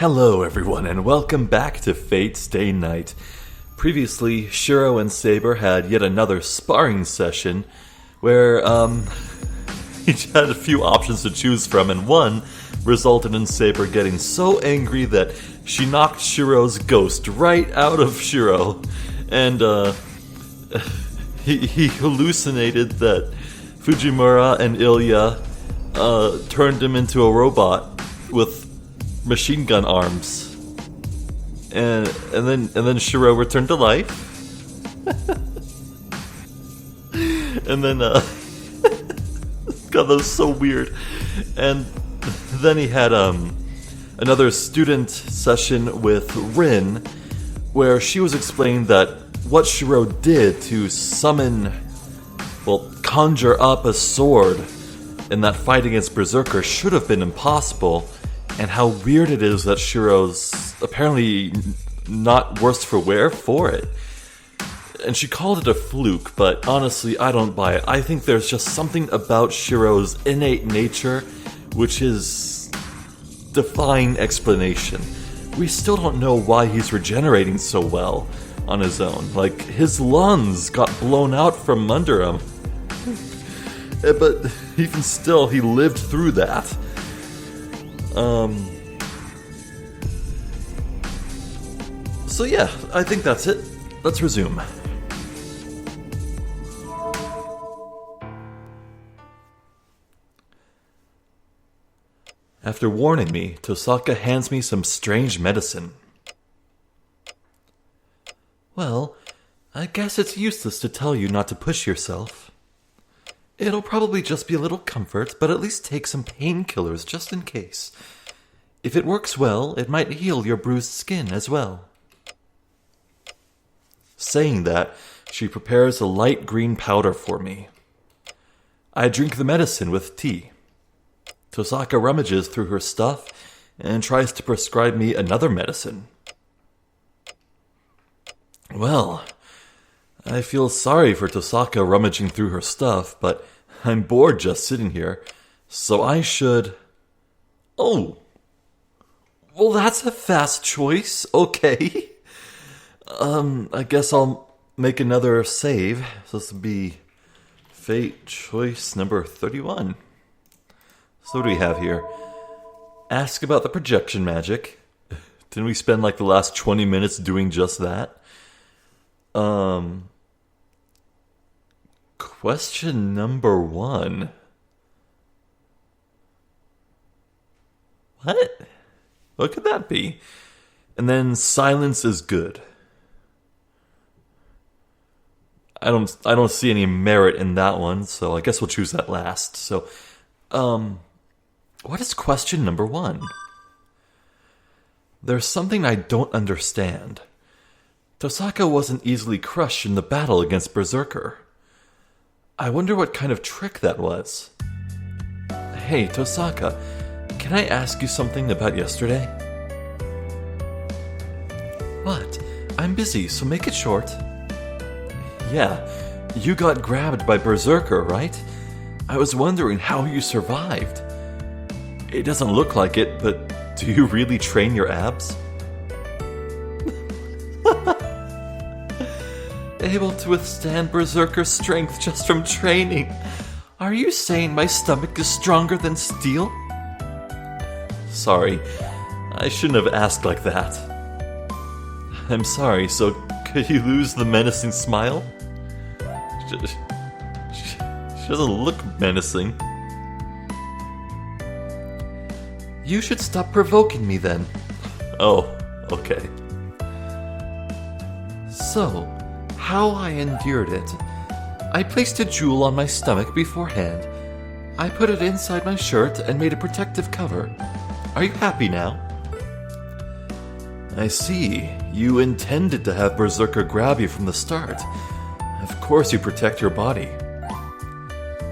Hello everyone and welcome back to Fate Stay Night. Previously, Shirou and Saber had yet another sparring session where each had a few options to choose from, and one resulted in Saber getting so angry that she knocked Shirou's ghost right out of Shirou, and he hallucinated that Fujimura and Ilya turned him into a robot with machine gun arms, and then Shirou returned to life, and then God, that was so weird. And then he had another student session with Rin, where she was explaining that what Shirou did to conjure up a sword in that fight against Berserker should have been impossible. And how weird it is that Shirou's apparently not worse for wear for it. And she called it a fluke, but honestly, I don't buy it. I think there's just something about Shirou's innate nature which is defying explanation. We still don't know why he's regenerating so well on his own. Like, his lungs got blown out from under him. But even still, he lived through that. So yeah, I think that's it. Let's resume. After warning me, Tosaka hands me some strange medicine. Well, I guess it's useless to tell you not to push yourself. It'll probably just be a little comfort, but at least take some painkillers just in case. If it works well, it might heal your bruised skin as well. Saying that, she prepares a light green powder for me. I drink the medicine with tea. Tosaka rummages through her stuff and tries to prescribe me another medicine. Well, I feel sorry for Tosaka rummaging through her stuff, but I'm bored just sitting here, so I should... Oh! Well, that's a fast choice, okay. I guess I'll make another save. So this will be Fate choice number 31. So what do we have here? Ask about the projection magic. Didn't we spend like the last 20 minutes doing just that? Question number 1. What? What could that be? And then silence is good. I don't see any merit in that one, so I guess we'll choose that last. So, what is question number 1? There's something I don't understand. Tosaka wasn't easily crushed in the battle against Berserker. I wonder what kind of trick that was. Hey, Tosaka, can I ask you something about yesterday? What? I'm busy, so make it short. Yeah, you got grabbed by Berserker, right? I was wondering how you survived. It doesn't look like it, but do you really train your abs? Able to withstand Berserker's strength just from training. Are you saying my stomach is stronger than steel? Sorry, I shouldn't have asked like that. I'm sorry, so could you lose the menacing smile? She doesn't look menacing. You should stop provoking me then. Oh, okay. So, how I endured it. I placed a jewel on my stomach beforehand. I put it inside my shirt and made a protective cover. Are you happy now? I see. You intended to have Berserker grab you from the start. Of course you protect your body.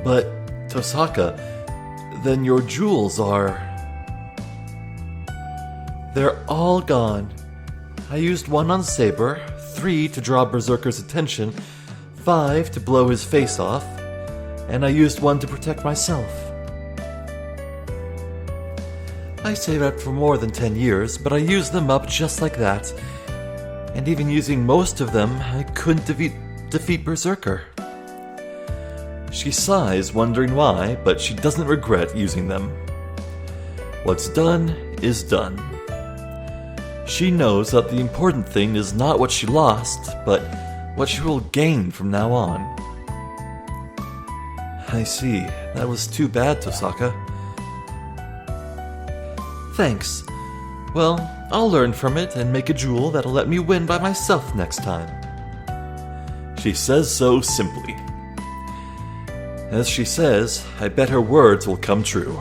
But, Tosaka, then your jewels are... They're all gone. I used 1 on Saber, 3 to draw Berserker's attention, 5 to blow his face off, and I used 1 to protect myself. I saved up for more than 10 years, but I used them up just like that. And even using most of them, I couldn't defeat Berserker. She sighs, wondering why, but she doesn't regret using them. What's done is done. She knows that the important thing is not what she lost, but what she will gain from now on. I see. That was too bad, Tosaka. Thanks. Well, I'll learn from it and make a jewel that'll let me win by myself next time. She says so simply. As she says, I bet her words will come true.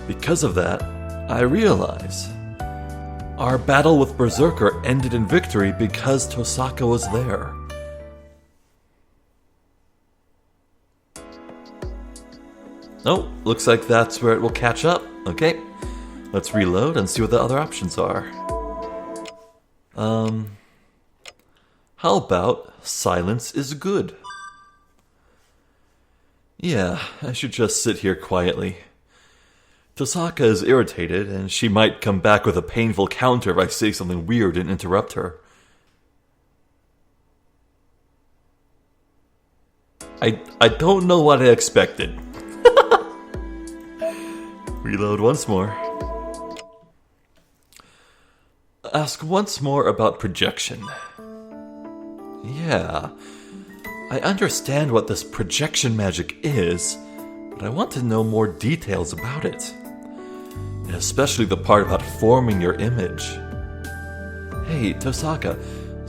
Because of that, I realize our battle with Berserker ended in victory because Tosaka was there. Oh, looks like that's where it will catch up. Okay, let's reload and see what the other options are. How about silence is good? Yeah, I should just sit here quietly. Tosaka is irritated, and she might come back with a painful counter if I say something weird and interrupt her. I don't know what I expected. Reload once more. Ask once more about projection. Yeah, I understand what this projection magic is, but I want to know more details about it. And especially the part about forming your image. Hey, Tosaka,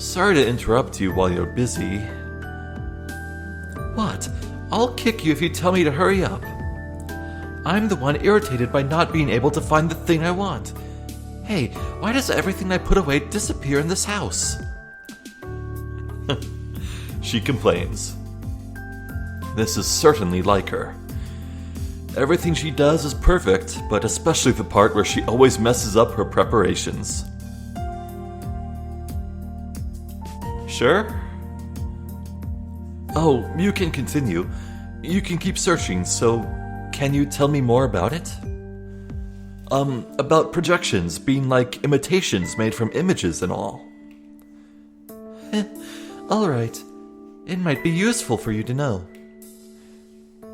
sorry to interrupt you while you're busy. What? I'll kick you if you tell me to hurry up. I'm the one irritated by not being able to find the thing I want. Hey, why does everything I put away disappear in this house? She complains. This is certainly like her. Everything she does is perfect, but especially the part where she always messes up her preparations. Sure? Oh, you can continue. You can keep searching, so can you tell me more about it? About projections being like imitations made from images and all. Alright. It might be useful for you to know.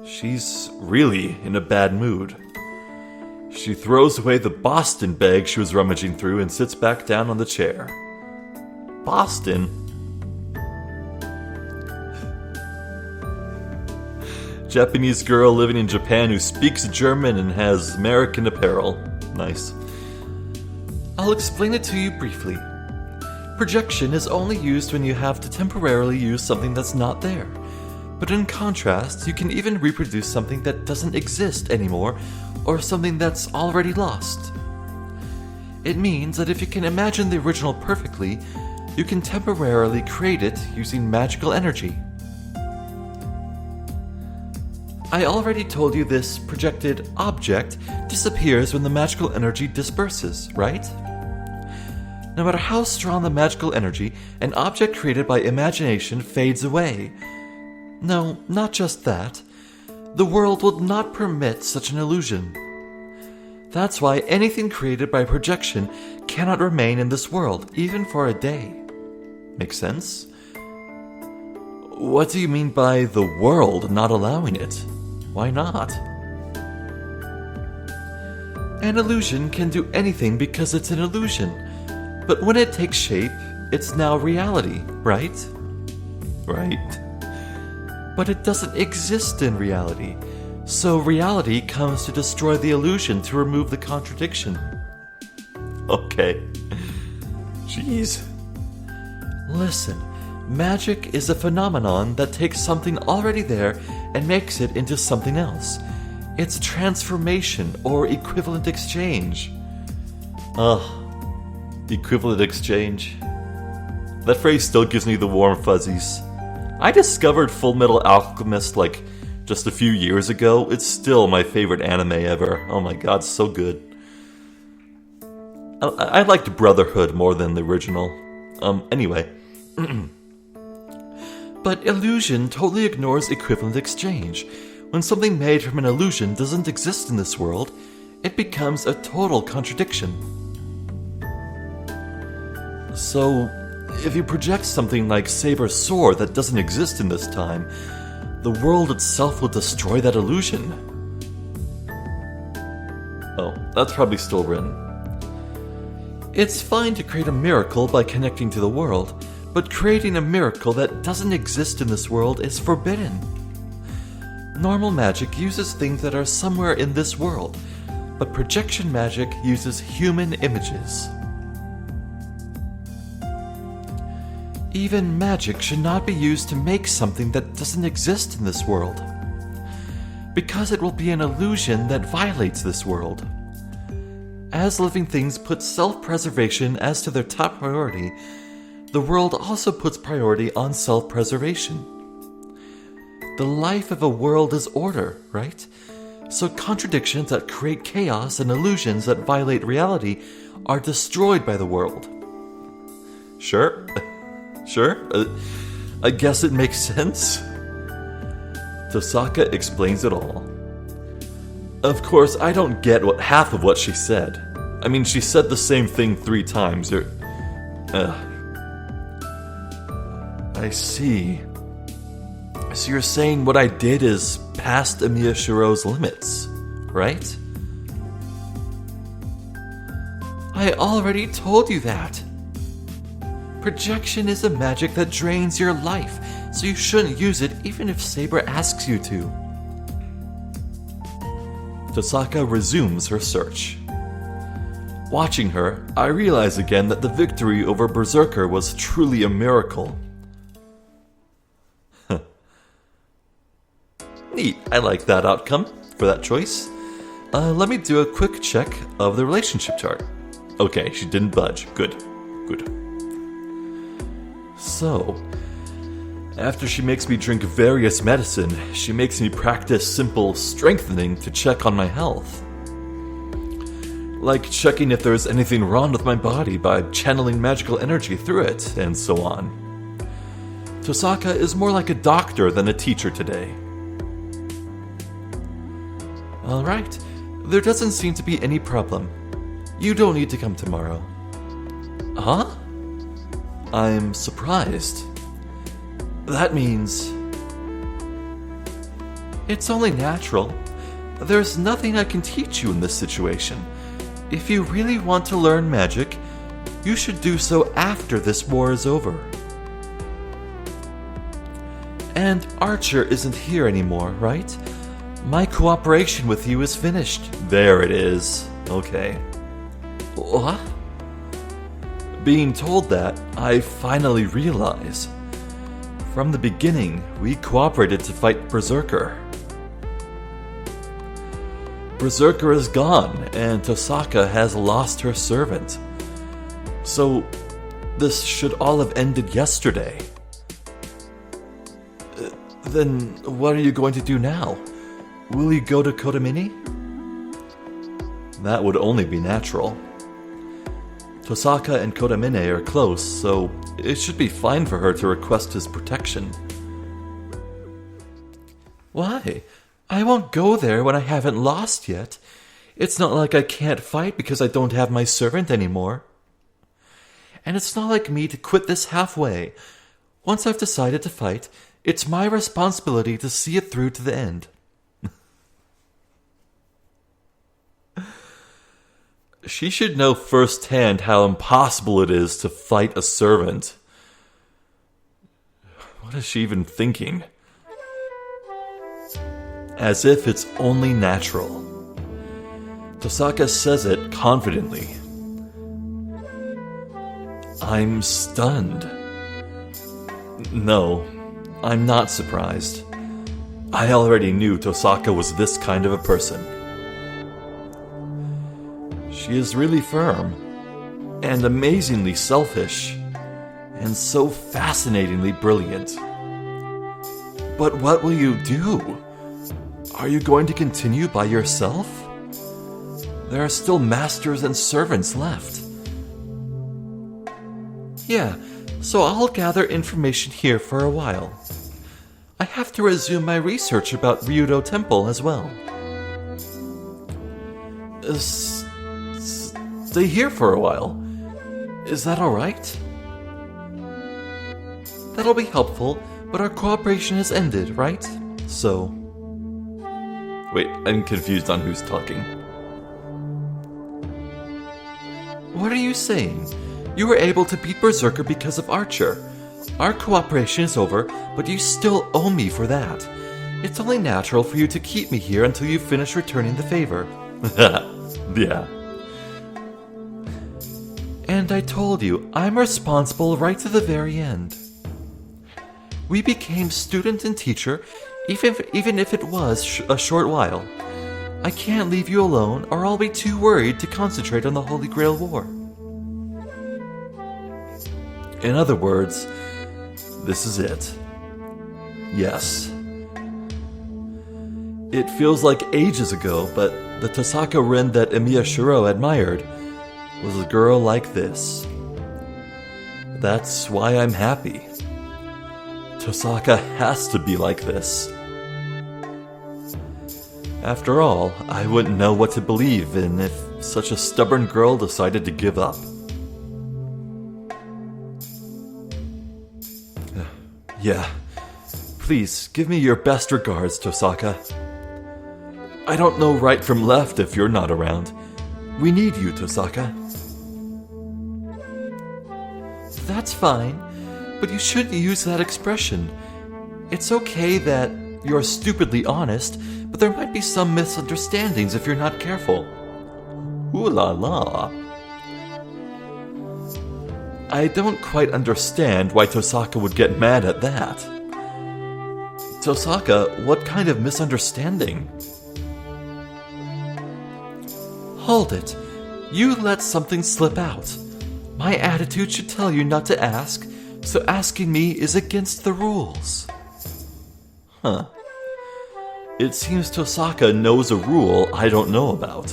She's really in a bad mood. She throws away the Boston bag she was rummaging through and sits back down on the chair. Boston? Japanese girl living in Japan who speaks German and has American apparel. Nice. I'll explain it to you briefly. Projection is only used when you have to temporarily use something that's not there. But in contrast, you can even reproduce something that doesn't exist anymore, or something that's already lost. It means that if you can imagine the original perfectly, you can temporarily create it using magical energy. I already told you this projected object disappears when the magical energy disperses, right? No matter how strong the magical energy, an object created by imagination fades away. No, not just that. The world will not permit such an illusion. That's why anything created by projection cannot remain in this world, even for a day. Make sense? What do you mean by the world not allowing it? Why not? An illusion can do anything because it's an illusion. But when it takes shape, it's now reality, right? Right. But it doesn't exist in reality. So reality comes to destroy the illusion to remove the contradiction. Okay. Jeez. Listen, magic is a phenomenon that takes something already there and makes it into something else. It's transformation or equivalent exchange. Equivalent exchange. That phrase still gives me the warm fuzzies. I discovered Full Metal Alchemist like just a few years ago. It's still my favorite anime ever. Oh my god, so good. I liked Brotherhood more than the original. Anyway. But illusion totally ignores equivalent exchange. When something made from an illusion doesn't exist in this world, it becomes a total contradiction. So, if you project something like Saber's sword that doesn't exist in this time, the world itself will destroy that illusion. Oh, that's probably still written. It's fine to create a miracle by connecting to the world, but creating a miracle that doesn't exist in this world is forbidden. Normal magic uses things that are somewhere in this world, but projection magic uses human images. Even magic should not be used to make something that doesn't exist in this world, because it will be an illusion that violates this world. As living things put self-preservation as to their top priority, the world also puts priority on self-preservation. The life of a world is order, right? So contradictions that create chaos and illusions that violate reality are destroyed by the world. Sure. I guess it makes sense. Tosaka explains it all. Of course, I don't get half of what she said. I mean, she said the same thing 3 times. I see. So you're saying what I did is past Emiya Shirou's limits, right? I already told you that. Projection is a magic that drains your life, so you shouldn't use it even if Saber asks you to. Tosaka resumes her search. Watching her, I realize again that the victory over Berserker was truly a miracle. Neat, I like that outcome for that choice. Let me do a quick check of the relationship chart. Okay, she didn't budge. Good. So, after she makes me drink various medicine, she makes me practice simple strengthening to check on my health. Like checking if there's anything wrong with my body by channeling magical energy through it, and so on. Tosaka is more like a doctor than a teacher today. Alright, there doesn't seem to be any problem. You don't need to come tomorrow. Huh? I'm surprised. That means... It's only natural. There's nothing I can teach you in this situation. If you really want to learn magic, you should do so after this war is over. And Archer isn't here anymore, right? My cooperation with you is finished. There it is. Okay. What? Being told that, I finally realize. From the beginning, we cooperated to fight Berserker. Berserker is gone, and Tosaka has lost her servant. So, this should all have ended yesterday. Then, what are you going to do now? Will you go to Kodamini? That would only be natural. Tosaka and Kodamine are close, so it should be fine for her to request his protection. Why? I won't go there when I haven't lost yet. It's not like I can't fight because I don't have my servant anymore. And it's not like me to quit this halfway. Once I've decided to fight, it's my responsibility to see it through to the end. She should know firsthand how impossible it is to fight a servant. What is she even thinking? As if it's only natural. Tosaka says it confidently. I'm stunned. No, I'm not surprised. I already knew Tosaka was this kind of a person. She is really firm, and amazingly selfish, and so fascinatingly brilliant. But what will you do? Are you going to continue by yourself? There are still masters and servants left. Yeah, so I'll gather information here for a while. I have to resume my research about Ryudo Temple as well. stay here for a while. Is that alright? That'll be helpful, but our cooperation has ended, right? So... Wait, I'm confused on who's talking. What are you saying? You were able to beat Berserker because of Archer. Our cooperation is over, but you still owe me for that. It's only natural for you to keep me here until you finish returning the favor. Yeah. And I told you, I'm responsible right to the very end. We became student and teacher, even if it was a short while. I can't leave you alone, or I'll be too worried to concentrate on the Holy Grail War. In other words, this is it. Yes. It feels like ages ago, but the Tosaka Rin that Emiya Shirou admired was a girl like this. That's why I'm happy. Tosaka has to be like this. After all, I wouldn't know what to believe in if such a stubborn girl decided to give up. Yeah, please give me your best regards, Tosaka. I don't know right from left if you're not around. We need you, Tosaka. That's fine, but you shouldn't use that expression. It's okay that you're stupidly honest, but there might be some misunderstandings if you're not careful. Ooh la la. I don't quite understand why Tosaka would get mad at that. Tosaka, what kind of misunderstanding? Hold it. You let something slip out. My attitude should tell you not to ask, so asking me is against the rules. Huh. It seems Tosaka knows a rule I don't know about.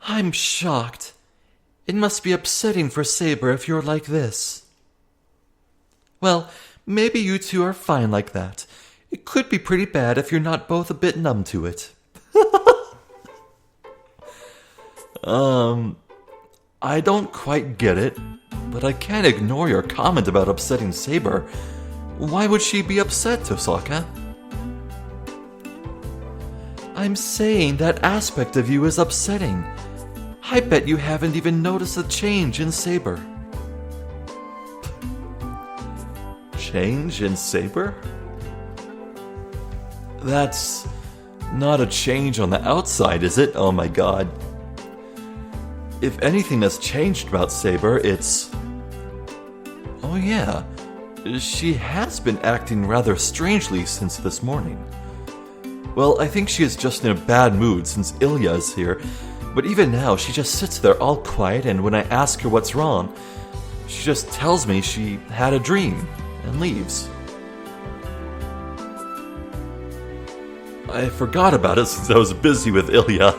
I'm shocked. It must be upsetting for Saber if you're like this. Well, maybe you two are fine like that. It could be pretty bad if you're not both a bit numb to it. I don't quite get it, but I can't ignore your comment about upsetting Saber. Why would she be upset, Tosaka? I'm saying that aspect of you is upsetting. I bet you haven't even noticed a change in Saber. Change in Saber? That's not a change on the outside, is it? Oh my god. If anything has changed about Saber, it's... Oh yeah, she has been acting rather strangely since this morning. Well, I think she is just in a bad mood since Ilya is here, but even now she just sits there all quiet, and when I ask her what's wrong, she just tells me she had a dream and leaves. I forgot about it since I was busy with Ilya.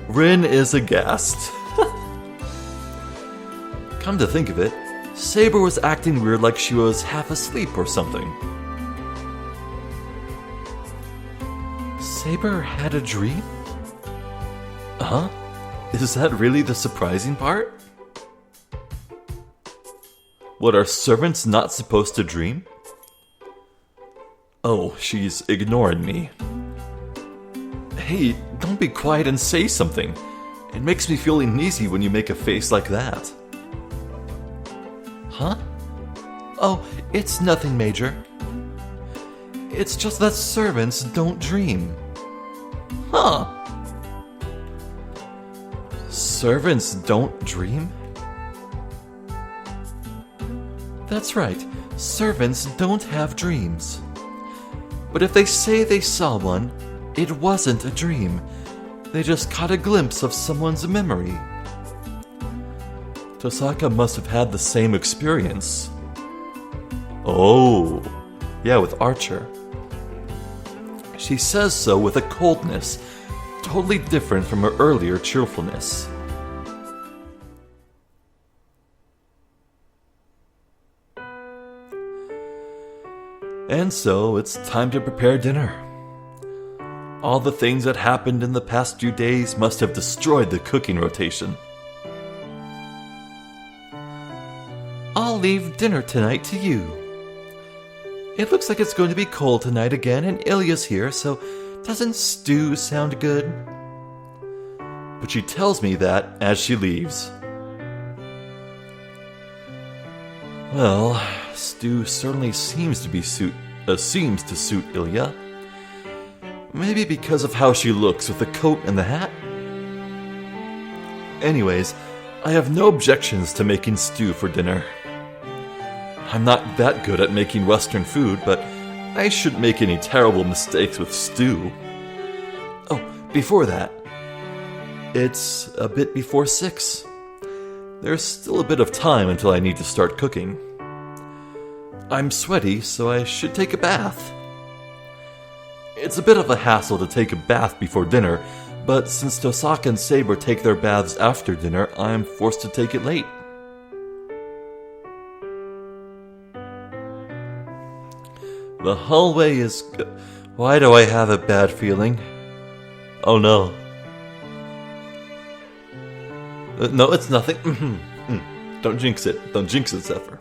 Rin is aghast. Come to think of it, Saber was acting weird, like she was half asleep or something. Saber had a dream? Huh? Is that really the surprising part? What, are servants not supposed to dream? Oh, she's ignoring me. Hey, don't be quiet and say something. It makes me feel uneasy when you make a face like that. Huh? Oh, it's nothing major. It's just that servants don't dream. Huh? Servants don't dream? That's right, servants don't have dreams. But if they say they saw one, it wasn't a dream. They just caught a glimpse of someone's memory. Tosaka must have had the same experience. Oh, yeah, with Archer. She says so with a coldness, totally different from her earlier cheerfulness. And so it's time to prepare dinner. All the things that happened in the past few days must have destroyed the cooking rotation. I'll leave dinner tonight to you. It looks like it's going to be cold tonight again, and Ilya's here, so doesn't stew sound good? But she tells me that as she leaves. Well, stew certainly seems to suit Ilya. Maybe because of how she looks with the coat and the hat? Anyways, I have no objections to making stew for dinner. I'm not that good at making Western food, but I shouldn't make any terrible mistakes with stew. Oh, before that, it's a bit before 6. There's still a bit of time until I need to start cooking. I'm sweaty, so I should take a bath. It's a bit of a hassle to take a bath before dinner, but since Tosaka and Saber take their baths after dinner, I'm forced to take it late. The hallway is... Why do I have a bad feeling? Oh no. No, it's nothing. Don't jinx it. Don't jinx it, Zephyr.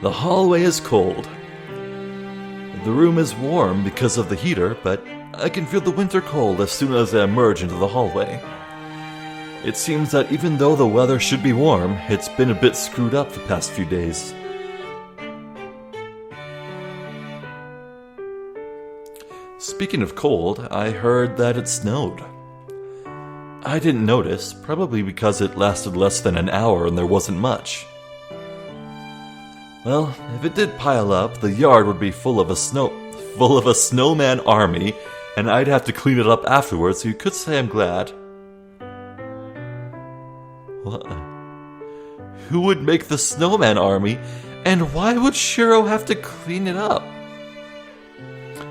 The hallway is cold. The room is warm because of the heater, but I can feel the winter cold as soon as I emerge into the hallway. It seems that even though the weather should be warm, it's been a bit screwed up the past few days. Speaking of cold, I heard that it snowed. I didn't notice, probably because it lasted less than an hour and there wasn't much. Well, if it did pile up, the yard would be full of a snowman army, and I'd have to clean it up afterwards, so you could say I'm glad. What? Who would make the snowman army, and why would Shirou have to clean it up?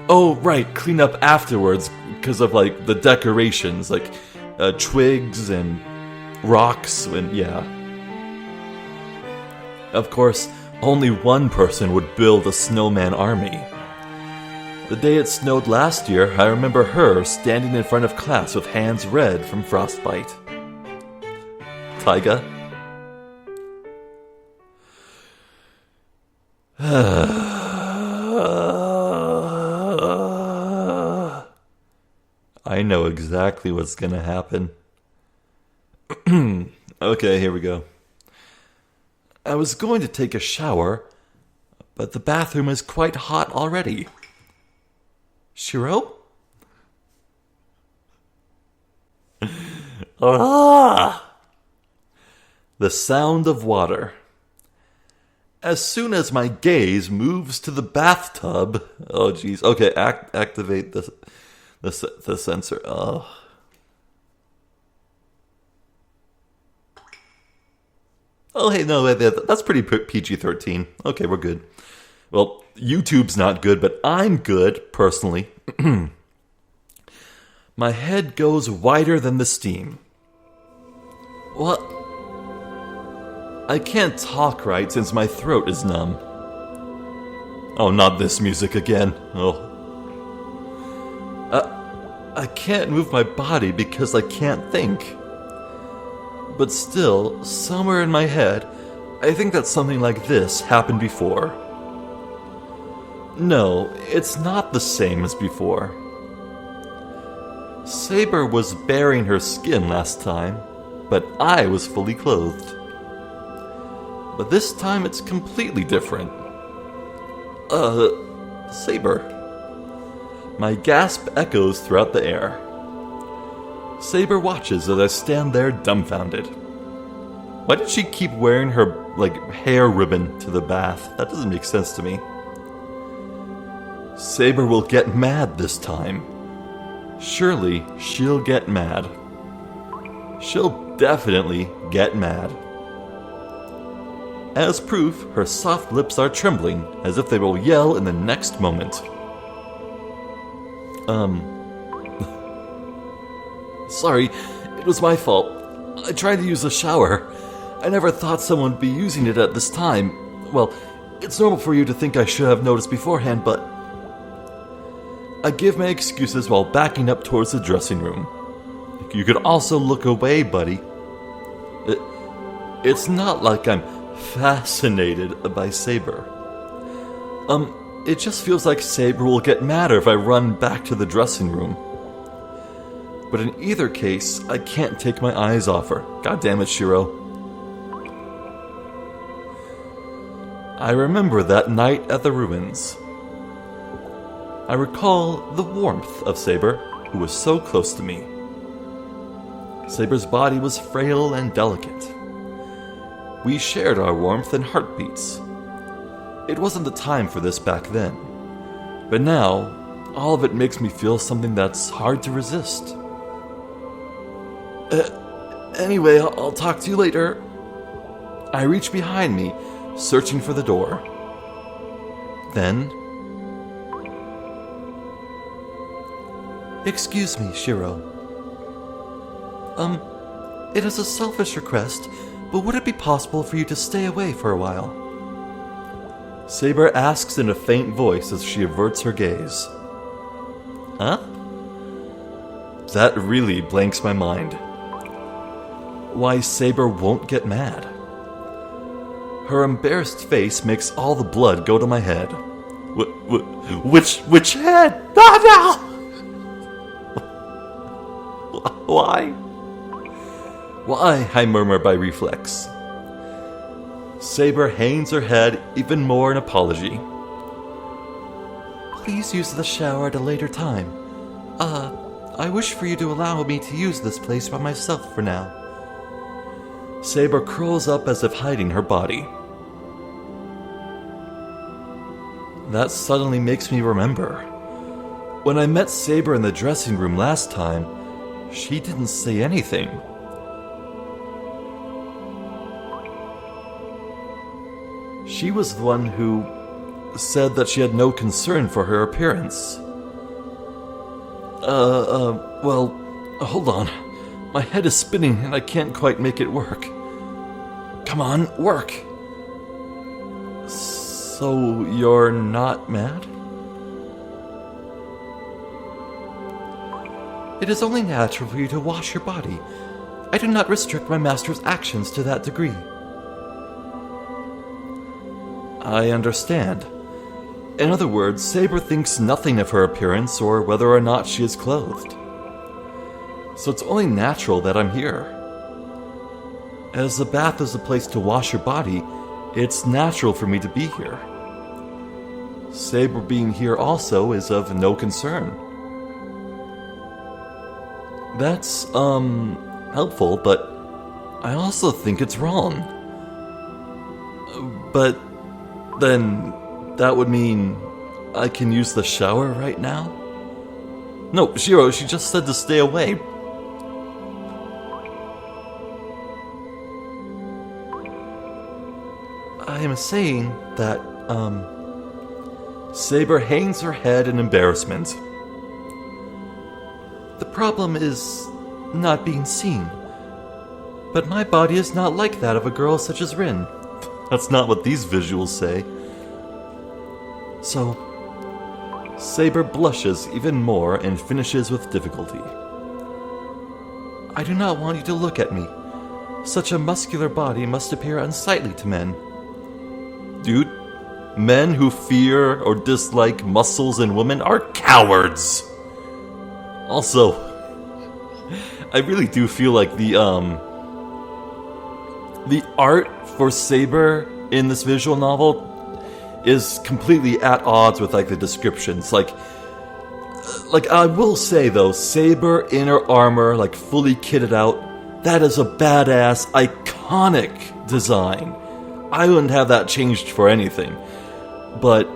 Oh, right, clean up afterwards, because of, the decorations, twigs and rocks, and yeah. Of course, only one person would build a snowman army. The day it snowed last year, I remember her standing in front of class with hands red from frostbite. Taiga? I know exactly what's gonna happen. Okay, here we go. I was going to take a shower, but the bathroom is quite hot already. Shirou? Ah! The sound of water. As soon as my gaze moves to the bathtub... Oh, jeez. Okay, activate the sensor. Oh. Oh, hey, no, that's pretty PG-13. Okay, we're good. Well, YouTube's not good, but I'm good, personally. My head goes wider than the steam. What? I can't talk right since my throat is numb. Oh, not this music again. Oh. I can't move my body because I can't think. But still, somewhere in my head, I think that something like this happened before. No, it's not the same as before. Saber was baring her skin last time, but I was fully clothed. But this time it's completely different. Saber. My gasp echoes throughout the air. Saber watches as I stand there dumbfounded. Why did she keep wearing her, hair ribbon to the bath? That doesn't make sense to me. Saber will get mad this time. Surely she'll get mad. She'll definitely get mad. As proof, her soft lips are trembling, as if they will yell in the next moment. Sorry, it was my fault. I tried to use the shower. I never thought someone would be using it at this time. Well, It's normal for you to think I should have noticed beforehand, but I give my excuses while backing up towards the dressing room. You could also look away, buddy. It's not like I'm fascinated by Saber. It just feels like Saber will get madder if I run back to the dressing room. But in either case, I can't take my eyes off her. God damn it, Shirou. I remember that night at the ruins. I recall the warmth of Saber, who was so close to me. Saber's body was frail and delicate. We shared our warmth and heartbeats. It wasn't the time for this back then. But now, all of it makes me feel something that's hard to resist. Anyway, I'll talk to you later. I reach behind me, searching for the door. Then... Excuse me, Shirou. It is a selfish request, but would it be possible for you to stay away for a while? Saber asks in a faint voice as she averts her gaze. Huh? That really blanks my mind. Why Saber won't get mad. Her embarrassed face makes all the blood go to my head. Which head? Ah, no! Why? Why? I murmur by reflex. Saber hangs her head even more in apology. Please use the shower at a later time. I wish for you to allow me to use this place by myself for now. Saber curls up as if hiding her body. That suddenly makes me remember. When I met Saber in the dressing room last time, she didn't say anything. She was the one who said that she had no concern for her appearance. Well, hold on. My head is spinning and I can't quite make it work. Come on, work! So, you're not mad? It is only natural for you to wash your body. I do not restrict my master's actions to that degree. I understand. In other words, Saber thinks nothing of her appearance or whether or not she is clothed. So it's only natural that I'm here. As the bath is a place to wash your body, it's natural for me to be here. Saber being here also is of no concern. That's, helpful, but I also think it's wrong. But then that would mean I can use the shower right now? No, Shirou, she just said to stay away. I am saying that, Saber hangs her head in embarrassment. The problem is not being seen. But my body is not like that of a girl such as Rin. That's not what these visuals say. So, Saber blushes even more and finishes with difficulty. I do not want you to look at me. Such a muscular body must appear unsightly to men. Dude, men who fear or dislike muscles in women are cowards! Also, I really do feel like the art for Saber in this visual novel is completely at odds with, like, the descriptions. Like, I will say, though, Saber in her armor, like, fully kitted out, that is a badass, iconic design. I wouldn't have that changed for anything. But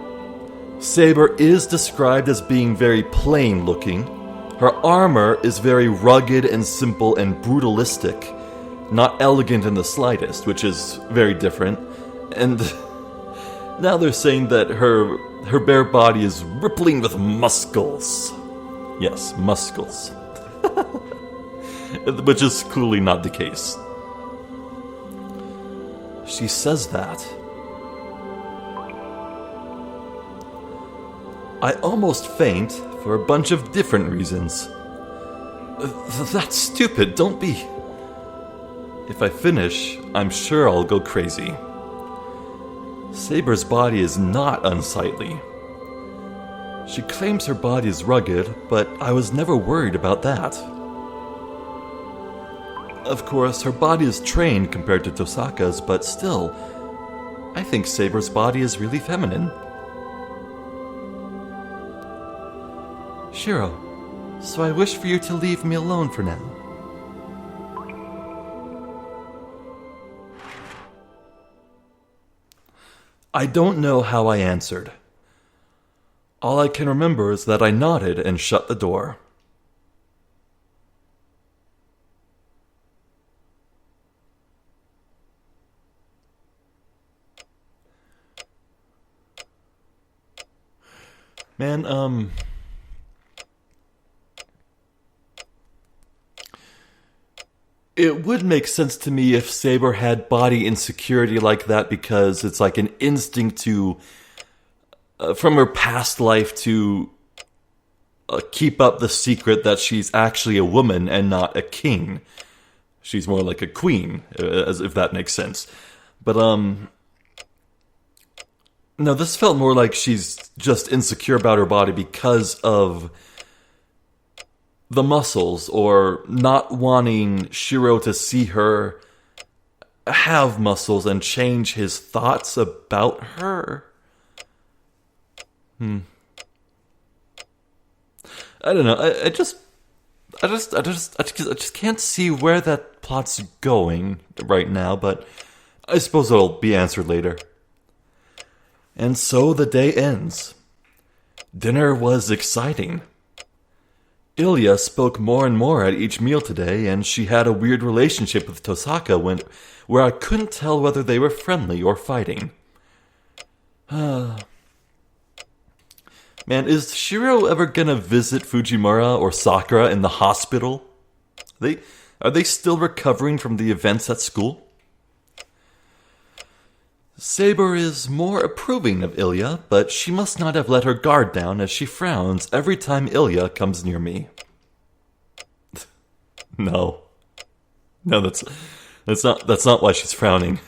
Saber is described as being very plain looking. Her armor is very rugged and simple and brutalistic, not elegant in the slightest, which is very different. And now they're saying that her bare body is rippling with muscles. Yes, muscles. Which is clearly not the case. She says that. I almost faint for a bunch of different reasons. That's stupid, don't be. If I finish, I'm sure I'll go crazy. Saber's body is not unsightly. She claims her body is rugged, but I was never worried about that. Of course, her body is trained compared to Tosaka's, but still, I think Saber's body is really feminine. Shirou, so I wish for you to leave me alone for now. I don't know how I answered. All I can remember is that I nodded and shut the door. Man, it would make sense to me if Saber had body insecurity like that because it's like an instinct to, from her past life to keep up the secret that she's actually a woman and not a king. She's more like a queen, as if that makes sense. But, no, this felt more like she's just insecure about her body because of the muscles, or not wanting Shirou to see her have muscles and change his thoughts about her. I don't know. I just can't see where that plot's going right now, but I suppose it'll be answered later. And so the day ends. Dinner was exciting. Ilya spoke more and more at each meal today, and she had a weird relationship with Tosaka where I couldn't tell whether they were friendly or fighting. Man, is Shirou ever gonna visit Fujimura or Sakura in the hospital? Are they still recovering from the events at school? Saber is more approving of Ilya, but she must not have let her guard down as she frowns every time Ilya comes near me. No, that's not why she's frowning.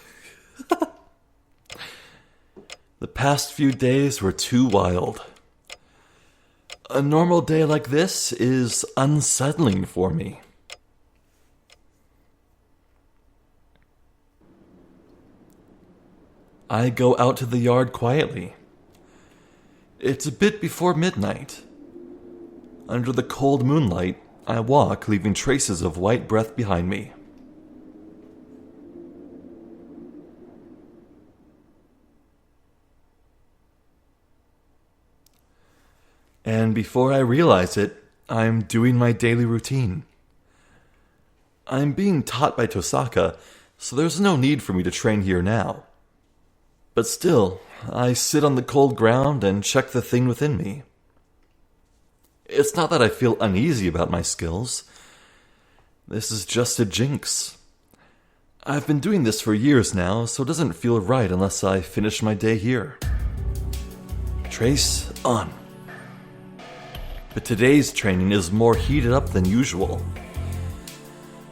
The past few days were too wild. A normal day like this is unsettling for me. I go out to the yard quietly. It's a bit before midnight. Under the cold moonlight, I walk, leaving traces of white breath behind me. And before I realize it, I'm doing my daily routine. I'm being taught by Tosaka, so there's no need for me to train here now. But still, I sit on the cold ground and check the thing within me. It's not that I feel uneasy about my skills. This is just a jinx. I've been doing this for years now, so it doesn't feel right unless I finish my day here. Trace on. But today's training is more heated up than usual.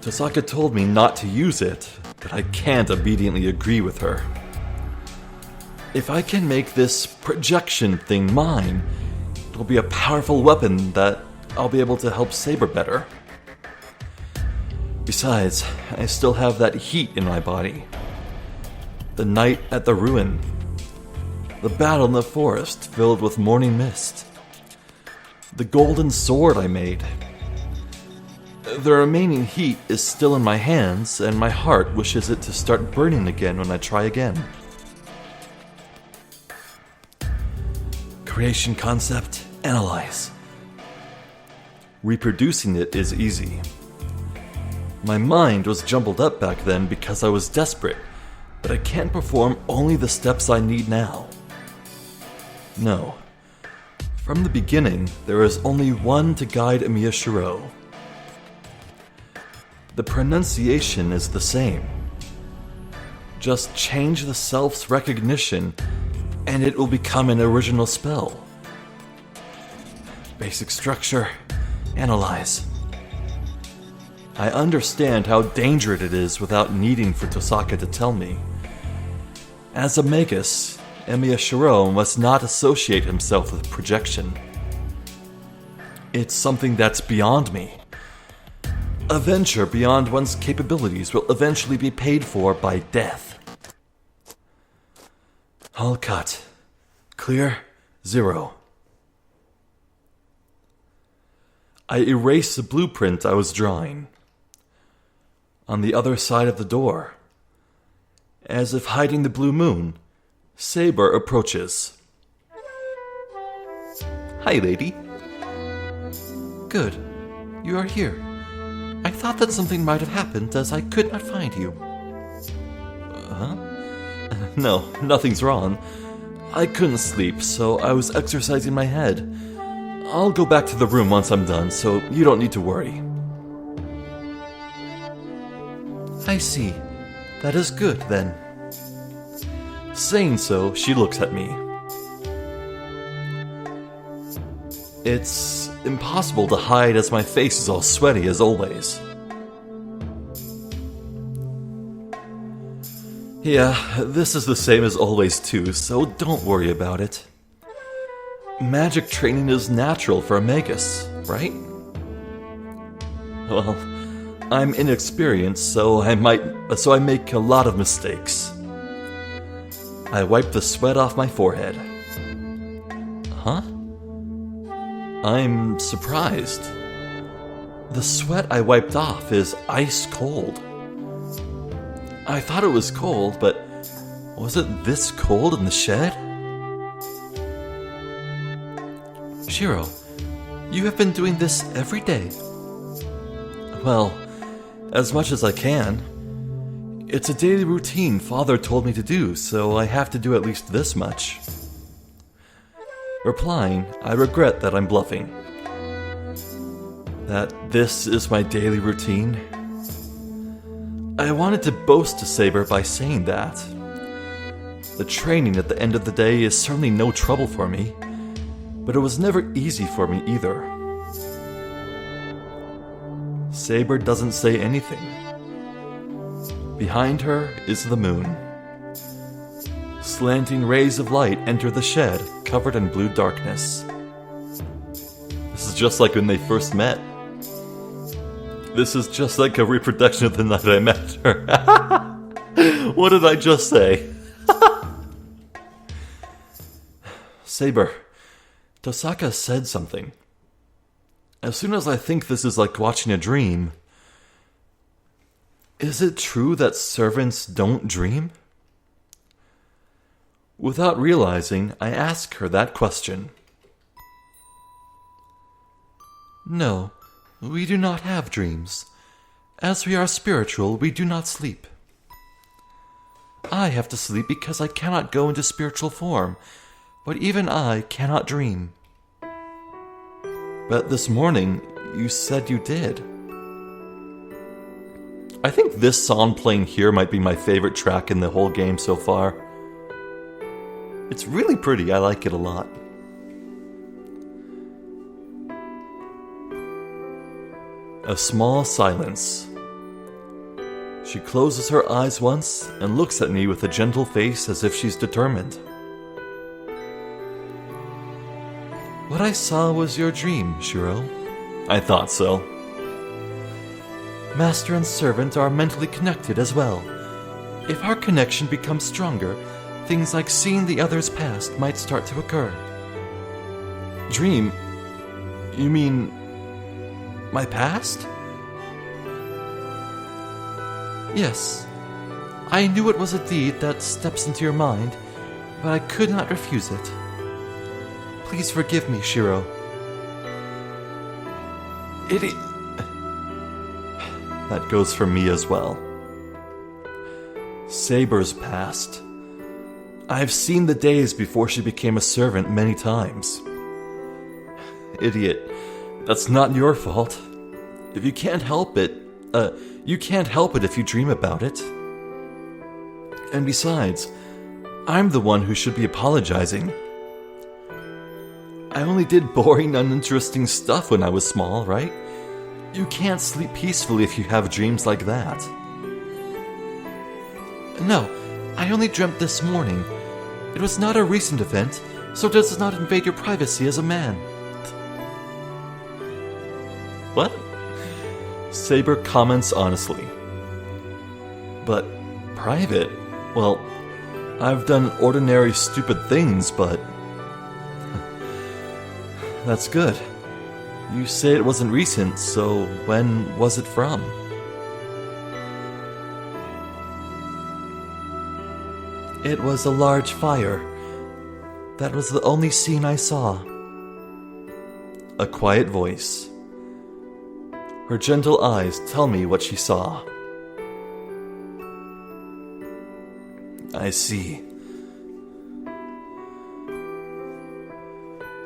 Tosaka told me not to use it, but I can't obediently agree with her. If I can make this projection thing mine, it'll be a powerful weapon that I'll be able to help Saber better. Besides, I still have that heat in my body. The night at the ruin. The battle in the forest filled with morning mist. The golden sword I made. The remaining heat is still in my hands, and my heart wishes it to start burning again when I try again. Creation concept, analyze. Reproducing it is easy. My mind was jumbled up back then because I was desperate, but I can't perform only the steps I need now. No. From the beginning, there is only one to guide Emiya Shirou. The pronunciation is the same. Just change the self's recognition and it will become an original spell. basic structure. Analyze. I understand how dangerous it is without needing for Tosaka to tell me. As a magus, Emiya Shirou must not associate himself with projection. It's something that's beyond me. A venture beyond one's capabilities will eventually be paid for by death. All cut. Clear. 0. I erase the blueprint I was drawing. On the other side of the door, as if hiding the blue moon, Saber approaches. Hi, lady. Good. You are here. I thought that something might have happened as I could not find you. Huh? No, nothing's wrong. I couldn't sleep, so I was exercising my head. I'll go back to the room once I'm done, so you don't need to worry. I see. That is good, then. Saying so, she looks at me. It's impossible to hide as my face is all sweaty as always. Yeah, this is the same as always too, so don't worry about it. Magic training is natural for a magus, right? Well, I'm inexperienced, so I make a lot of mistakes. I wipe the sweat off my forehead. Huh? I'm surprised. The sweat I wiped off is ice cold. I thought it was cold, but was it this cold in the shed? Shirou, you have been doing this every day. Well, as much as I can. It's a daily routine Father told me to do, so I have to do at least this much. Replying, I regret that I'm bluffing. That this is my daily routine? I wanted to boast to Saber by saying that. The training at the end of the day is certainly no trouble for me, but it was never easy for me either. Saber doesn't say anything. Behind her is the moon. Slanting rays of light enter the shed, covered in blue darkness. This is just like when they first met. This is just like a reproduction of the night I met her. What did I just say? Saber, Tosaka said something. As soon as I think this is like watching a dream, is it true that servants don't dream? Without realizing, I ask her that question. No, we do not have dreams. As we are spiritual, we do not sleep. I have to sleep because I cannot go into spiritual form, but even I cannot dream. But this morning, you said you did. I think this song playing here might be my favorite track in the whole game so far. It's really pretty, I like it a lot. A small silence. She closes her eyes once and looks at me with a gentle face as if she's determined. What I saw was your dream, Shirou. I thought so. Master and servant are mentally connected as well. If our connection becomes stronger, things like seeing the other's past might start to occur. Dream? You mean my past? Yes. I knew it was a deed that steps into your mind, but I could not refuse it. Please forgive me, Shirou. That goes for me as well. Saber's past. I've seen the days before she became a servant many times. Idiot. That's not your fault. If you can't help it, you can't help it if you dream about it. And besides, I'm the one who should be apologizing. I only did boring, uninteresting stuff when I was small, right? You can't sleep peacefully if you have dreams like that. No, I only dreamt this morning. It was not a recent event, so it does not invade your privacy as a man. What? Saber comments honestly. But private? Well, I've done ordinary stupid things, but... That's good. You say it wasn't recent, so when was it from? It was a large fire. That was the only scene I saw. A quiet voice. Her gentle eyes tell me what she saw. I see.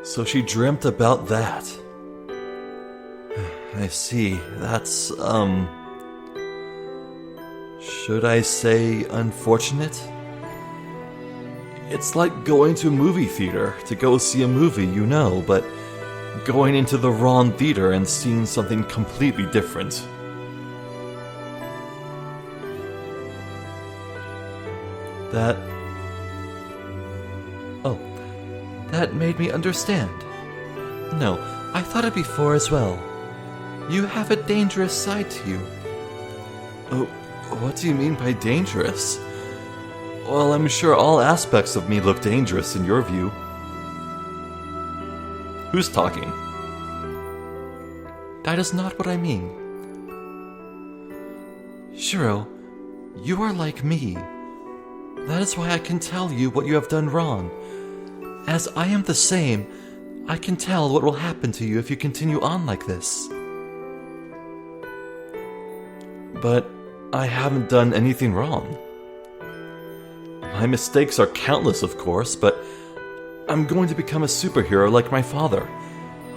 So she dreamt about that. I see. That's, should I say unfortunate? It's like going to a movie theater to go see a movie you know, but going into the wrong theater and seeing something completely different. That made me understand. No, I thought it before as well. You have a dangerous side to you. Oh, what do you mean by dangerous? Well, I'm sure all aspects of me look dangerous in your view. Who's talking? That is not what I mean. Shirou, you are like me. That is why I can tell you what you have done wrong. As I am the same, I can tell what will happen to you if you continue on like this. But I haven't done anything wrong. My mistakes are countless, of course, but I'm going to become a superhero like my father.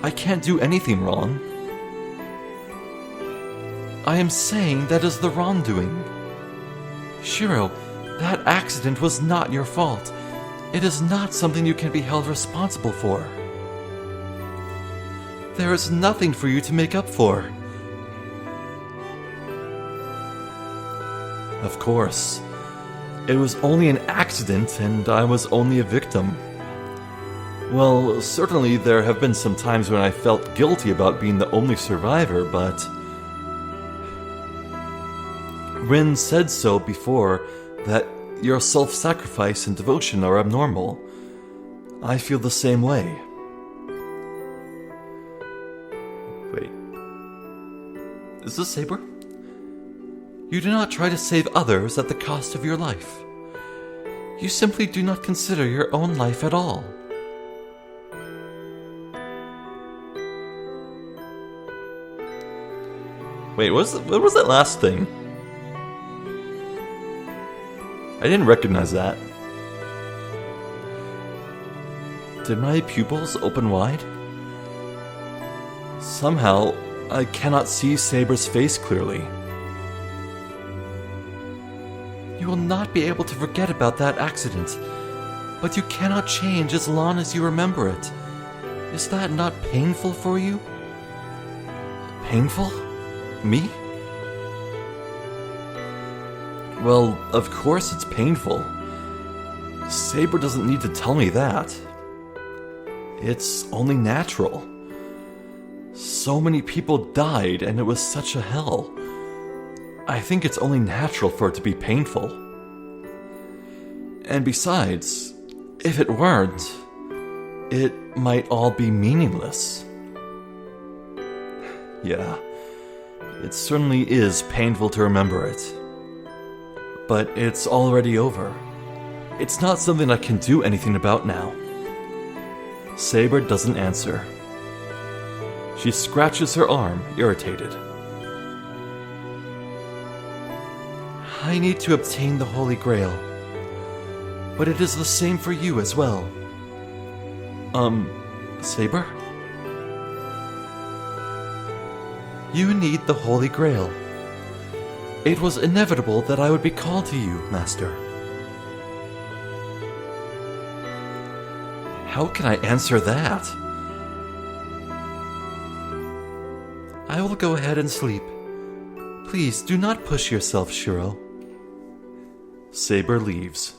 I can't do anything wrong. I am saying that is the wrongdoing. Shirou, that accident was not your fault. It is not something you can be held responsible for. There is nothing for you to make up for. Of course. It was only an accident, and I was only a victim. Well, certainly there have been some times when I felt guilty about being the only survivor, but... Rin said so before, that your self-sacrifice and devotion are abnormal. I feel the same way. Wait. Is this Saber? You do not try to save others at the cost of your life. You simply do not consider your own life at all. Wait, what was that last thing? I didn't recognize that. Did my pupils open wide? Somehow, I cannot see Saber's face clearly. You will not be able to forget about that accident, but you cannot change as long as you remember it. Is that not painful for you? Painful? Me? Well, of course it's painful. Saber doesn't need to tell me that. It's only natural. So many people died and it was such a hell. I think it's only natural for it to be painful. And besides, if it weren't, it might all be meaningless. Yeah, it certainly is painful to remember it. But it's already over. It's not something I can do anything about now. Saber doesn't answer. She scratches her arm, irritated. I need to obtain the Holy Grail. But it is the same for you as well. Saber? You need the Holy Grail. It was inevitable that I would be called to you, Master. How can I answer that? I will go ahead and sleep. Please do not push yourself, Shirou. Saber leaves.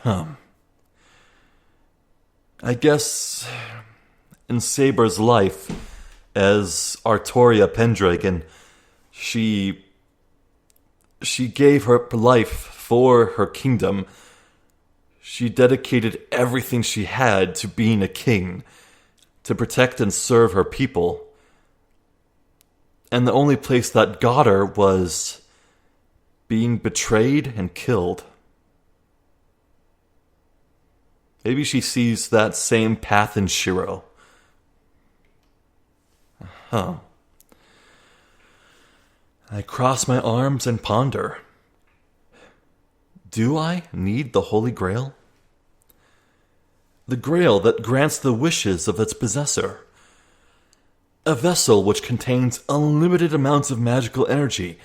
I guess in Saber's life as Artoria Pendragon, she gave her life for her kingdom. She dedicated everything she had to being a king, to protect and serve her people. And the only place that got her was being betrayed and killed. Maybe she sees that same path in Shirou. I cross my arms and ponder. Do I need the Holy Grail? The Grail that grants the wishes of its possessor. A vessel which contains unlimited amounts of magical energy,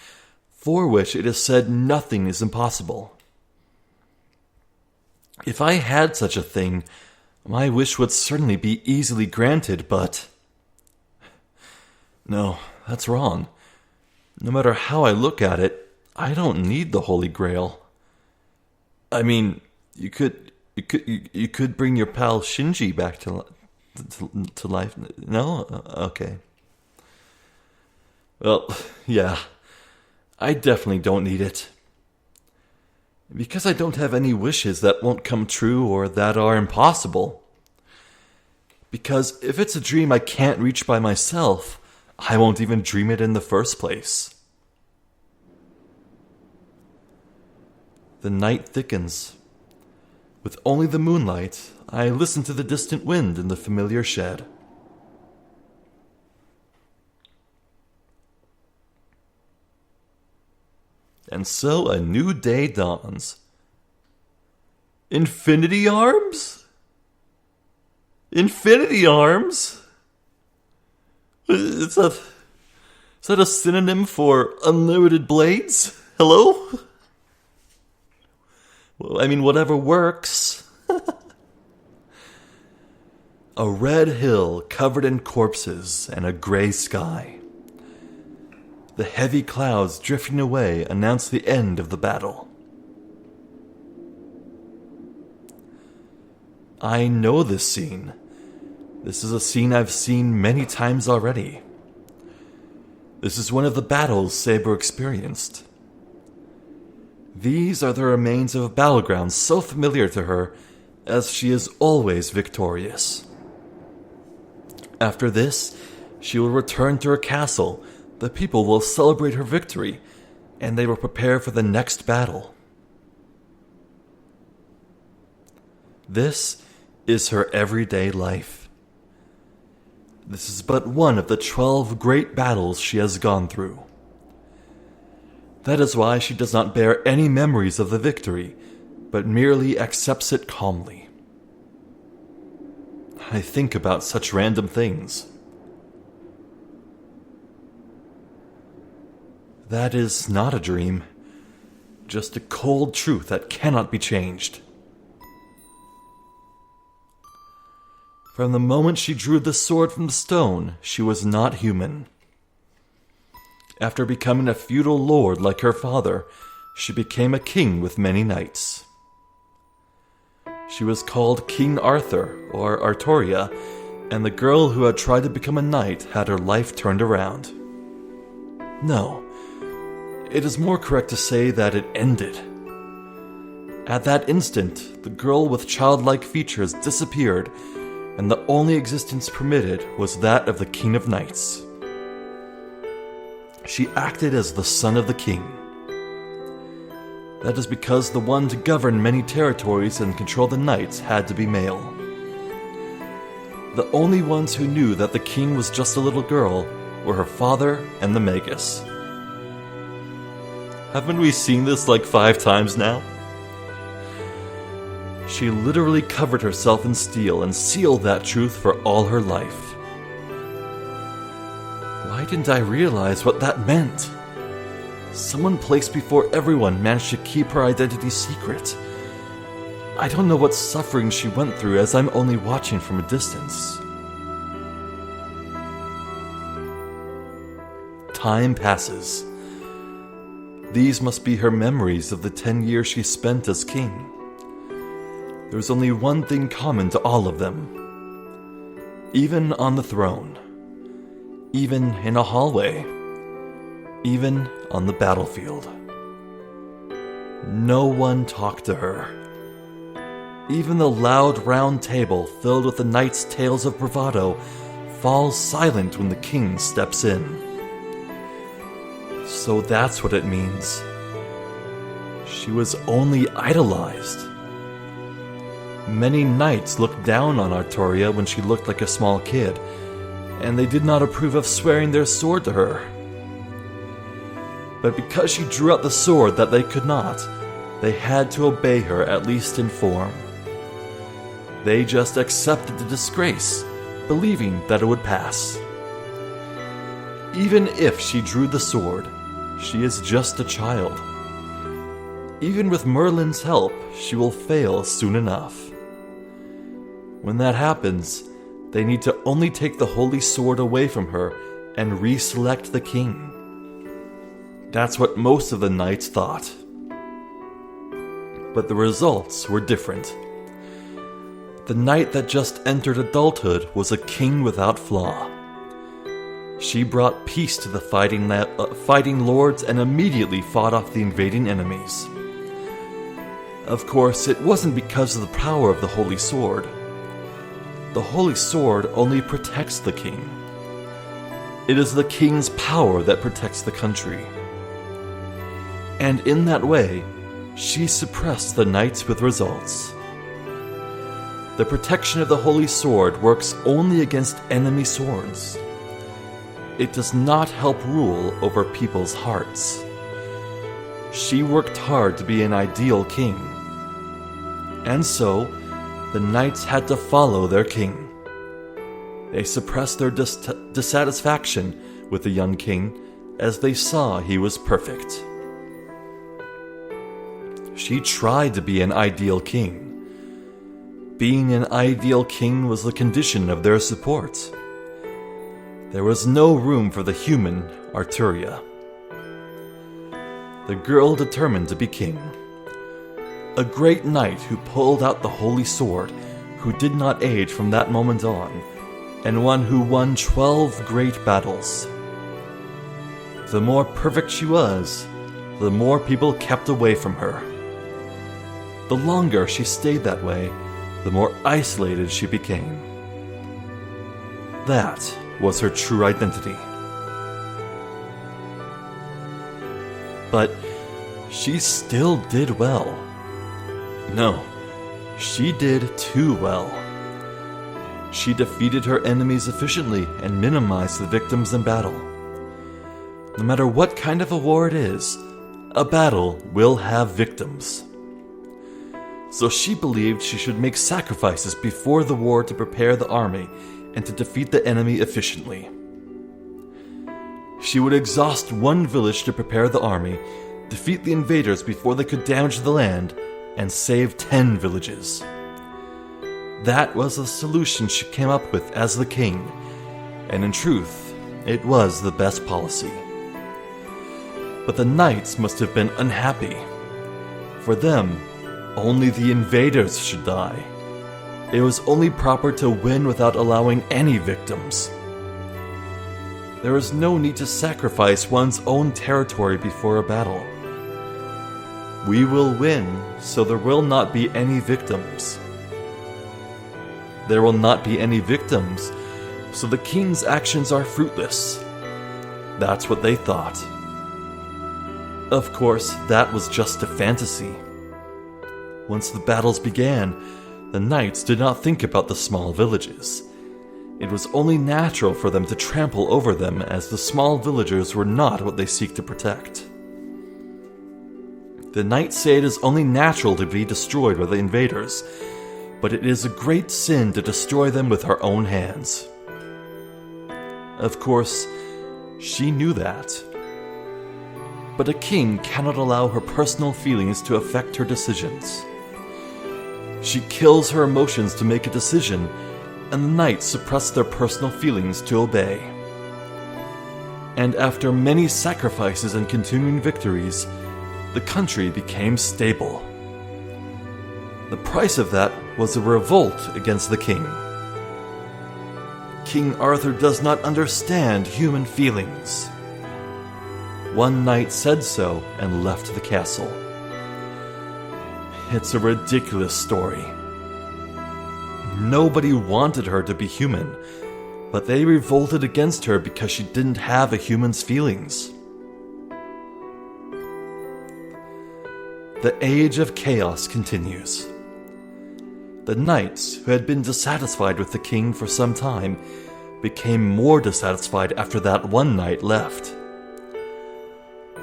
for which it is said nothing is impossible. If I had such a thing, my wish would certainly be easily granted, but... No, that's wrong. No matter how I look at it, I don't need the Holy Grail. I mean, you could bring your pal Shinji back to life. No? Okay. Well, yeah. I definitely don't need it. Because I don't have any wishes that won't come true or that are impossible. Because if it's a dream I can't reach by myself, I won't even dream it in the first place. The night thickens. With only the moonlight, I listen to the distant wind in the familiar shed. And so a new day dawns. Infinity Arms? Infinity Arms? Is that a synonym for unlimited blades? Hello? Well, I mean, whatever works. A red hill covered in corpses and a gray sky. The heavy clouds drifting away announce the end of the battle. I know this scene. This is a scene I've seen many times already. This is one of the battles Saber experienced. These are the remains of a battleground so familiar to her, as she is always victorious. After this, she will return to her castle. The people will celebrate her victory, and they will prepare for the next battle. This is her everyday life. This is but one of the 12 great battles she has gone through. That is why she does not bear any memories of the victory, but merely accepts it calmly. I think about such random things. That is not a dream, just a cold truth that cannot be changed. From the moment she drew the sword from the stone, she was not human. After becoming a feudal lord like her father, she became a king with many knights. She was called King Arthur, or Artoria, and the girl who had tried to become a knight had her life turned around. No, it is more correct to say that it ended. At that instant, the girl with childlike features disappeared, and the only existence permitted was that of the King of Knights. She acted as the son of the king. That is because the one to govern many territories and control the knights had to be male. The only ones who knew that the king was just a little girl were her father and the Magus. Haven't we seen this like 5 times now? She literally covered herself in steel and sealed that truth for all her life. Why didn't I realize what that meant? Someone placed before everyone managed to keep her identity secret. I don't know what suffering she went through, as I'm only watching from a distance. time passes. These must be her memories of the 10 years she spent as king. There's only one thing common to all of them. Even on the throne, even in a hallway, even on the battlefield, no one talked to her. Even the loud round table filled with the knights' tales of bravado falls silent when the king steps in. So that's what it means. She was only idolized. Many knights looked down on Artoria when she looked like a small kid, and they did not approve of swearing their sword to her. But because she drew out the sword that they could not, they had to obey her, at least in form. They just accepted the disgrace, believing that it would pass. Even if she drew the sword, she is just a child. Even with Merlin's help, she will fail soon enough. When that happens, they need to only take the holy sword away from her and reselect the king. That's what most of the knights thought. But the results were different. The knight that just entered adulthood was a king without flaw. She brought peace to the fighting lords and immediately fought off the invading enemies. Of course, it wasn't because of the power of the Holy Sword. The Holy Sword only protects the king. It is the king's power that protects the country. And in that way, she suppressed the knights with results. The protection of the Holy Sword works only against enemy swords. It does not help rule over people's hearts. She worked hard to be an ideal king. And so, the knights had to follow their king. They suppressed their dissatisfaction with the young king as they saw he was perfect. She tried to be an ideal king. Being an ideal king was the condition of their support. There was no room for the human Arturia. The girl determined to be king. A great knight who pulled out the holy sword, who did not age from that moment on, and one who won 12 great battles. The more perfect she was, the more people kept away from her. The longer she stayed that way, the more isolated she became. That was her true identity. But she still did well. No, she did too well. She defeated her enemies efficiently and minimized the victims in battle. No matter what kind of a war it is, a battle will have victims. So she believed she should make sacrifices before the war to prepare the army and to defeat the enemy efficiently. She would exhaust one village to prepare the army, defeat the invaders before they could damage the land, and save 10 villages. That was the solution she came up with as the king, and in truth, it was the best policy. But the knights must have been unhappy. For them, only the invaders should die. It was only proper to win without allowing any victims. There is no need to sacrifice one's own territory before a battle. We will win, so there will not be any victims. There will not be any victims, so the king's actions are fruitless. That's what they thought. Of course, that was just a fantasy. Once the battles began, the knights did not think about the small villages. It was only natural for them to trample over them, as the small villagers were not what they seek to protect. The knights say it is only natural to be destroyed by the invaders, but it is a great sin to destroy them with our own hands. Of course, she knew that. But a king cannot allow her personal feelings to affect her decisions. She kills her emotions to make a decision, and the knights suppress their personal feelings to obey. and after many sacrifices and continuing victories, the country became stable. The price of that was a revolt against the king. King Arthur does not understand human feelings. One knight said so and left the castle. It's a ridiculous story. Nobody wanted her to be human, but they revolted against her because she didn't have a human's feelings. The age of chaos continues. The knights, who had been dissatisfied with the king for some time, became more dissatisfied after that one knight left.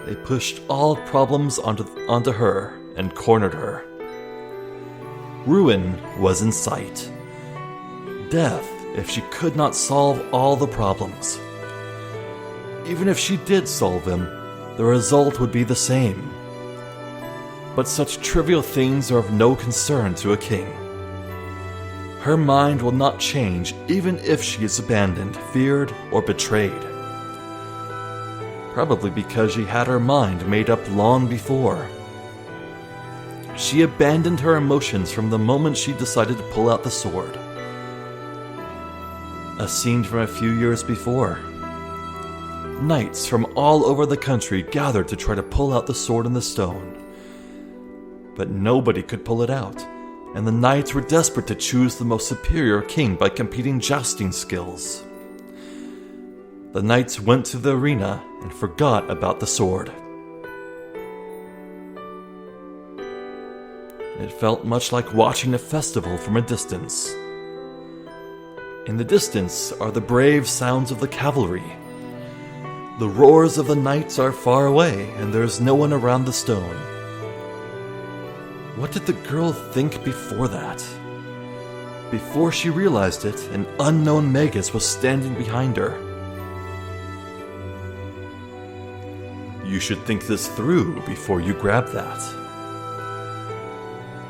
They pushed all problems onto her and cornered her. Ruin was in sight. Death if she could not solve all the problems. Even if she did solve them, the result would be the same. But such trivial things are of no concern to a king. Her mind will not change even if she is abandoned, feared, or betrayed. Probably because she had her mind made up long before. She abandoned her emotions from the moment she decided to pull out the sword. A scene from a few years before. Knights from all over the country gathered to try to pull out the sword in the stone. But nobody could pull it out, and the knights were desperate to choose the most superior king by competing jousting skills. The knights went to the arena and forgot about the sword. It felt much like watching a festival from a distance. In the distance are the brave sounds of the cavalry. The roars of the knights are far away, and there is no one around the stone. What did the girl think before that? Before she realized it, an unknown Magus was standing behind her. You should think this through before you grab that.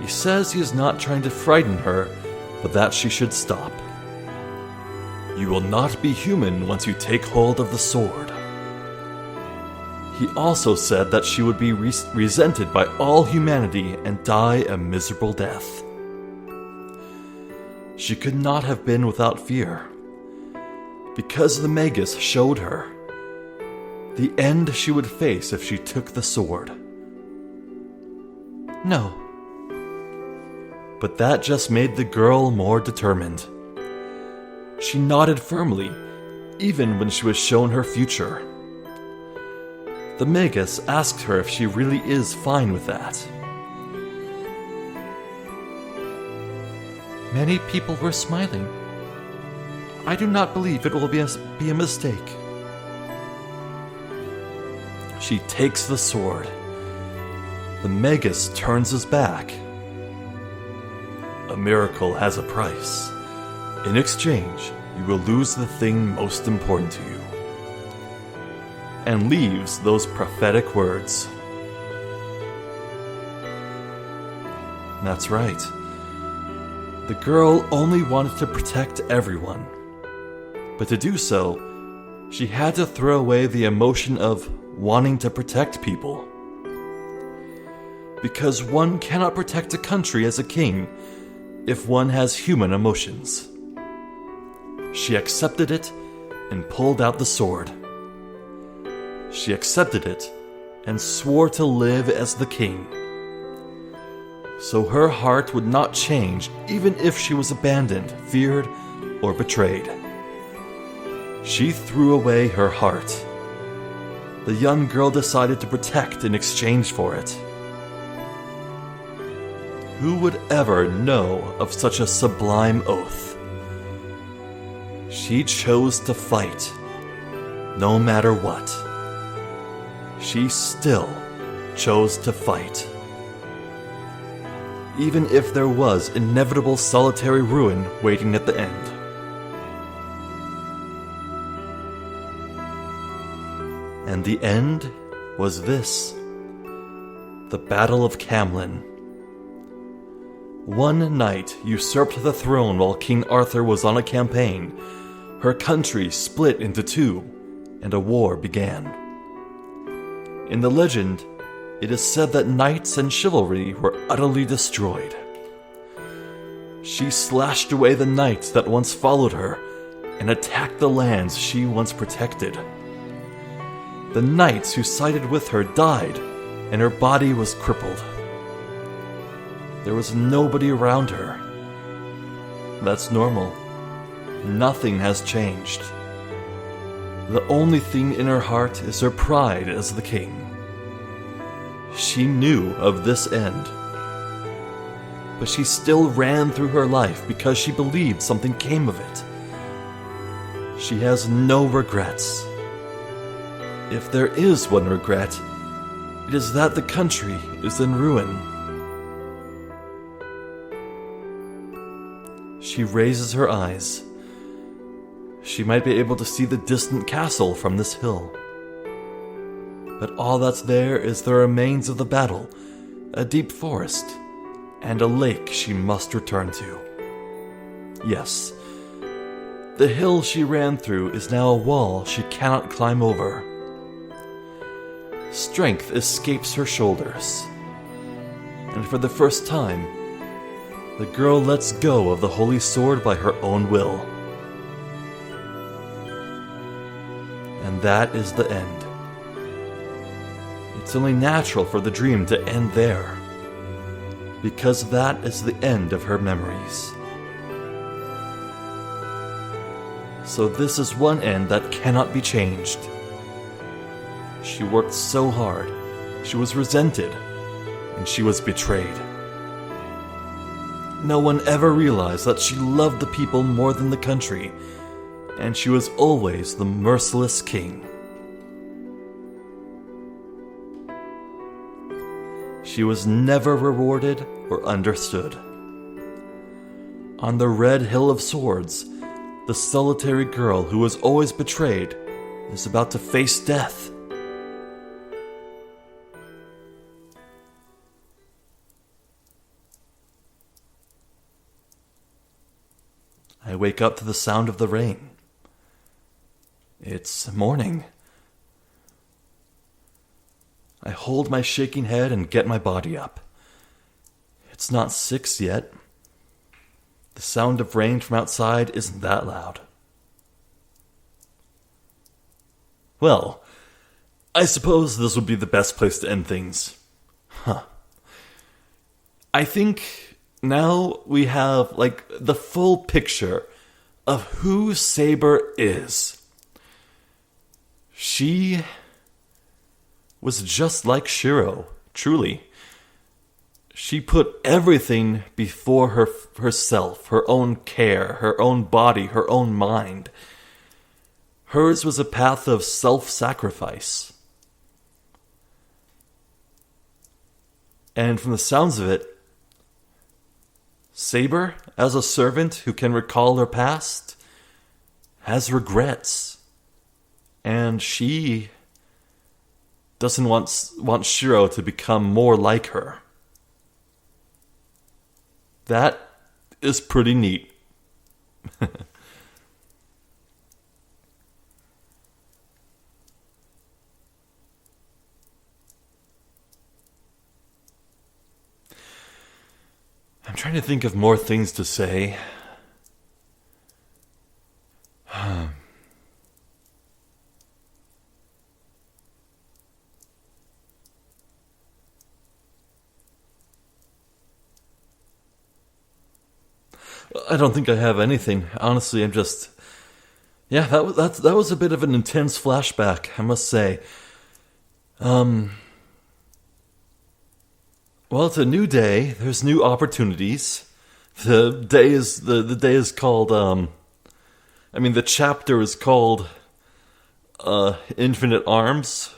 He says he is not trying to frighten her, but that she should stop. You will not be human once you take hold of the sword. He also said that she would be resented by all humanity and die a miserable death. She could not have been without fear, because the Magus showed her the end she would face if she took the sword. No. But that just made the girl more determined. She nodded firmly, even when she was shown her future. The Magus asked her if she really is fine with that. Many people were smiling. I do not believe it will be a mistake. She takes the sword. The Magus turns his back. A miracle has a price. In exchange, you will lose the thing most important to you. And leaves those prophetic words. That's right. The girl only wanted to protect everyone. But to do so, she had to throw away the emotion of wanting to protect people. Because one cannot protect a country as a king if one has human emotions. She accepted it and pulled out the sword. She accepted it and swore to live as the king. So her heart would not change even if she was abandoned, feared, or betrayed. She threw away her heart. The young girl decided to protect in exchange for it. Who would ever know of such a sublime oath? She chose to fight, no matter what. She still chose to fight. Even if there was inevitable solitary ruin waiting at the end. And the end was this: the Battle of Camlin. One knight usurped the throne while King Arthur was on a campaign. Her country split into two, and a war began. In the legend, it is said that knights and chivalry were utterly destroyed. She slashed away the knights that once followed her and attacked the lands she once protected. The knights who sided with her died, and her body was crippled. There was nobody around her. That's normal. Nothing has changed. The only thing in her heart is her pride as the king. She knew of this end, but she still ran through her life because she believed something came of it. She has no regrets. If there is one regret, it is that the country is in ruin. She raises her eyes. She might be able to see the distant castle from this hill. But all that's there is the remains of the battle, a deep forest, and a lake she must return to. Yes, the hill she ran through is now a wall she cannot climb over. Strength escapes her shoulders, and for the first time, the girl lets go of the holy sword by her own will. And that is the end. It's only natural for the dream to end there, because that is the end of her memories. So this is one end that cannot be changed. She worked so hard, she was resented, and she was betrayed. No one ever realized that she loved the people more than the country, and she was always the merciless king. She was never rewarded or understood. On the Red Hill of Swords, the solitary girl who was always betrayed is about to face death. I wake up to the sound of the rain. It's morning. I hold my shaking head and get my body up. It's not 6 yet. The sound of rain from outside isn't that loud. Well, I suppose this would be the best place to end things. I think now we have, the full picture of who Saber is. She was just like Shirou, truly. She put everything before herself, her own care, her own body, her own mind. Hers was a path of self-sacrifice. And from the sounds of it, Saber, as a servant who can recall her past, has regrets. And she doesn't want Shirou to become more like her. That is pretty neat. I'm trying to think of more things to say. I don't think I have anything. Honestly, I'm just... Yeah, that was a bit of an intense flashback, I must say. Well, it's a new day. There's new opportunities. The day is called, the chapter is called, Infinite Arms.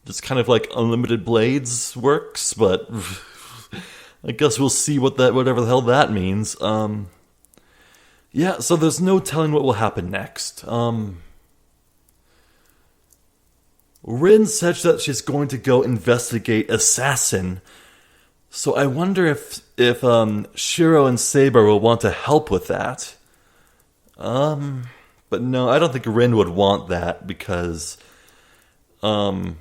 It's kind of like Unlimited Blades works, but I guess we'll see whatever the hell that means. Yeah, so there's no telling what will happen next. Rin said that she's going to go investigate Assassin. So I wonder if Shirou and Saber will want to help with that. But no, I don't think Rin would want that because, well,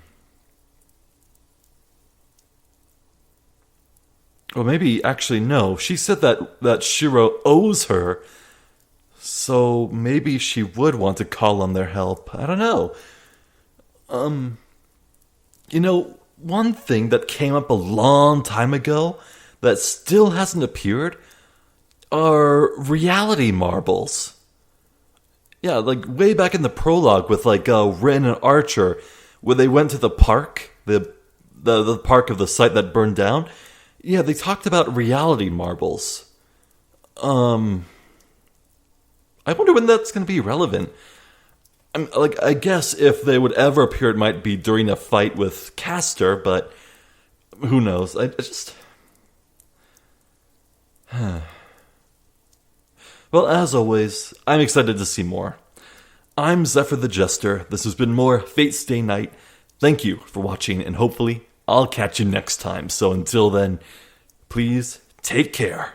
maybe actually no. She said that Shirou owes her, so maybe she would want to call on their help. I don't know. One thing that came up a long time ago that still hasn't appeared are reality marbles. Yeah, like way back in the prologue with Rin and Archer, where they went to the park, the park of the site that burned down. Yeah, they talked about reality marbles. I wonder when that's going to be relevant. I guess if they would ever appear, it might be during a fight with Castor, but who knows? I just... Well, as always, I'm excited to see more. I'm Zephyr the Jester. This has been more Fate Stay Night. Thank you for watching, and hopefully I'll catch you next time. So until then, please take care.